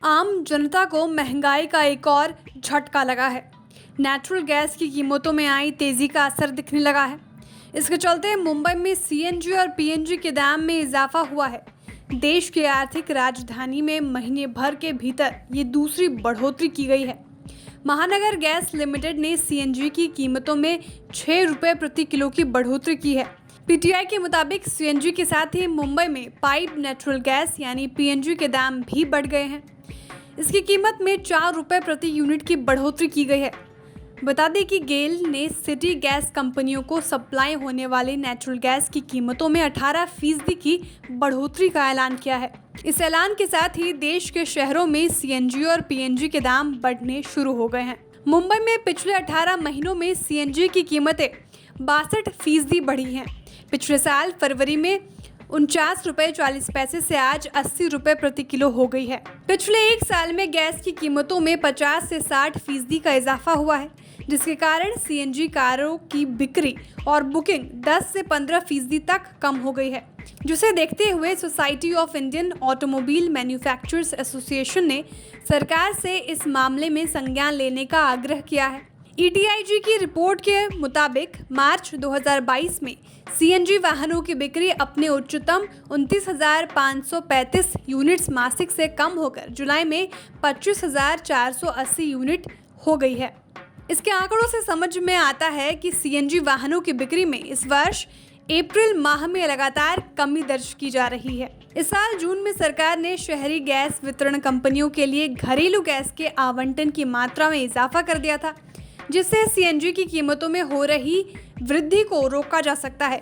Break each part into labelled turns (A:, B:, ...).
A: आम जनता को महंगाई का एक और झटका लगा है। नेचुरल गैस की कीमतों में आई तेजी का असर दिखने लगा है। इसके चलते मुंबई में सीएनजी और पीएनजी के दाम में इजाफा हुआ है। देश की आर्थिक राजधानी में महीने भर के भीतर ये दूसरी बढ़ोतरी की गई है। महानगर गैस लिमिटेड ने सीएनजी की कीमतों में 6 रुपये प्रति किलो की बढ़ोतरी की है। पीटीआई के मुताबिक सीएनजी के साथ ही मुंबई में पाइप नेचुरल गैस यानी पीएनजी के दाम भी बढ़ गए हैं। इसकी कीमत में 4 रुपये प्रति यूनिट की बढ़ोतरी की गई है। बता दें कि गेल ने सिटी गैस कंपनियों को सप्लाई होने वाले नेचुरल गैस की कीमतों में 18% की बढ़ोतरी का ऐलान किया है। इस ऐलान के साथ ही देश के शहरों में सीएनजी और पीएनजी के दाम बढ़ने शुरू हो गए हैं। मुंबई में पिछले 18 महीनों में सीएनजी की कीमतें 62% बढ़ी हैं। पिछले साल फरवरी में 49 रुपये 40 पैसे से आज 80 रुपये प्रति किलो हो गई है। पिछले एक साल में गैस की कीमतों में 50 से 60% का इजाफा हुआ है, जिसके कारण सीएनजी कारों की बिक्री और बुकिंग 10 से 15% तक कम हो गई है, जिसे देखते हुए society of Indian automobile manufacturers association ने सरकार से इस मामले में संज्ञान लेने का आग्रह किया है। ईटीआईजी की रिपोर्ट के मुताबिक मार्च 2022 में सीएनजी वाहनों की बिक्री अपने उच्चतम 29,535 यूनिट्स मासिक से कम होकर जुलाई में 25,480 यूनिट हो गई है। इसके आंकड़ों से समझ में आता है कि सीएनजी वाहनों की बिक्री में इस वर्ष अप्रैल माह में लगातार कमी दर्ज की जा रही है। इस साल जून में सरकार ने शहरी गैस वितरण कंपनियों के लिए घरेलू गैस के आवंटन की मात्रा में इजाफा कर दिया था, जिससे सीएनजी की कीमतों में हो रही वृद्धि को रोका जा सकता है।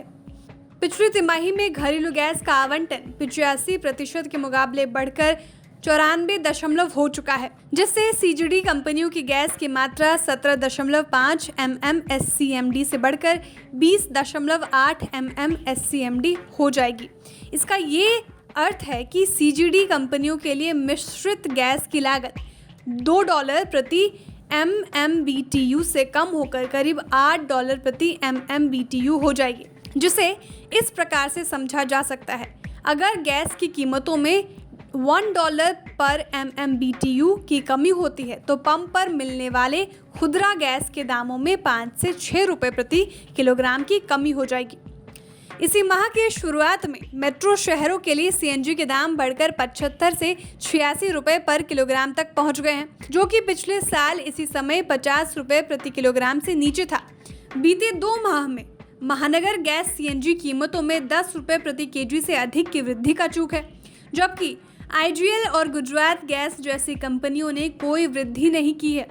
A: पिछली तिमाही में घरेलू गैस का आवंटन 85% के मुकाबले बढ़कर 94 हो चुका है, जिससे सीजीडी कंपनियों की गैस की मात्रा 17.5 MMSCMD से बढ़कर 20.8 MMSCMD हो जाएगी। इसका ये अर्थ है कि सीजीडी कंपनियों के लिए मिश्रित गैस की लागत $2 प्रति MMBTU से कम होकर करीब $8 प्रति MMBTU हो जाएगी, जिसे इस प्रकार से समझा जा सकता है। अगर गैस की कीमतों में $1 पर MMBTU की कमी होती है तो पंप पर मिलने वाले खुदरा गैस के दामों में 5 से 6 रुपये प्रति किलोग्राम की कमी हो जाएगी। इसी माह के शुरुआत में मेट्रो शहरों के लिए सीएनजी के दाम बढ़कर 75 से 86 रुपये पर किलोग्राम तक पहुंच गए हैं, जो कि पिछले साल इसी समय 50 रुपये प्रति किलोग्राम से नीचे था। बीते 2 माह में महानगर गैस सीएनजी कीमतों में 10 रुपये प्रति केजी से अधिक की वृद्धि का चूक है, जबकि आईजीएल और गुजरात गैस जैसी कंपनियों ने कोई वृद्धि नहीं की है।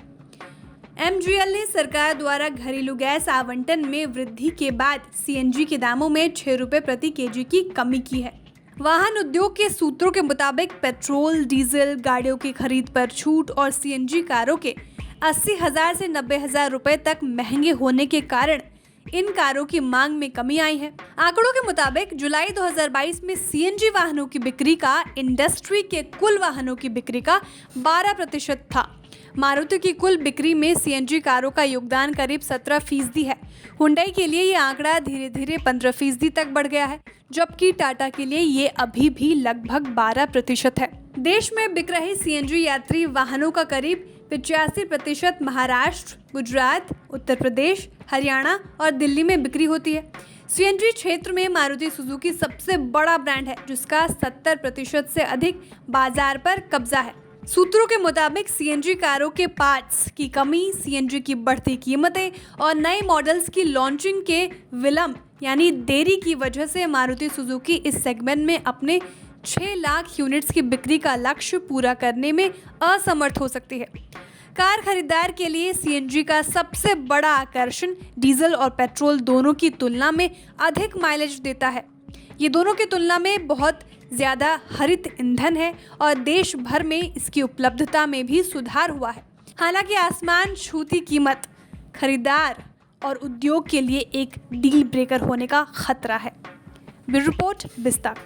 A: एमजीएल ने सरकार द्वारा घरेलू गैस आवंटन में वृद्धि के बाद सीएनजी के दामों में 6 रुपये प्रति केजी की कमी की है। वाहन उद्योग के सूत्रों के मुताबिक पेट्रोल, डीजल गाड़ियों की खरीद पर छूट और सीएनजी कारों के 80,000 से 90,000 रुपये तक महंगे होने के कारण इन कारों की मांग में कमी आई है। आंकड़ों के मुताबिक जुलाई 2022 में सीएनजी वाहनों की बिक्री का इंडस्ट्री के कुल वाहनों की बिक्री का 12% था। मारुति की कुल बिक्री में सीएनजी कारों का योगदान करीब 17% है। हुंडई के लिए ये आंकड़ा धीरे धीरे 15% तक बढ़ गया है, जबकि टाटा के लिए ये अभी भी लगभग 12% है। देश में बिक रहे सीएनजी यात्री वाहनों का करीब 85% महाराष्ट्र, गुजरात, उत्तर प्रदेश, हरियाणा और दिल्ली में बिक्री होती है। सीएनजी क्षेत्र में मारुति सुजुकी सबसे बड़ा ब्रांड है, जिसका 70% से अधिक बाजार पर कब्जा है। सूत्रों के मुताबिक सीएनजी कारों के पार्ट्स की कमी, सीएनजी की बढ़ती कीमतें और नए मॉडल्स की लॉन्चिंग के विलंब यानी देरी की वजह से मारुति सुजुकी इस सेगमेंट में अपने 6 लाख यूनिट्स की बिक्री का लक्ष्य पूरा करने में असमर्थ हो सकती है। कार खरीदार के लिए सीएनजी का सबसे बड़ा आकर्षण डीजल और पेट्रोल दोनों की तुलना में अधिक माइलेज देता है। ये दोनों की तुलना में बहुत ज़्यादा हरित ईंधन है और देश भर में इसकी उपलब्धता में भी सुधार हुआ है। हालांकि आसमान छूती कीमत खरीदार और उद्योग के लिए एक डील ब्रेकर होने का खतरा है। Bureau report, बिस्ताक।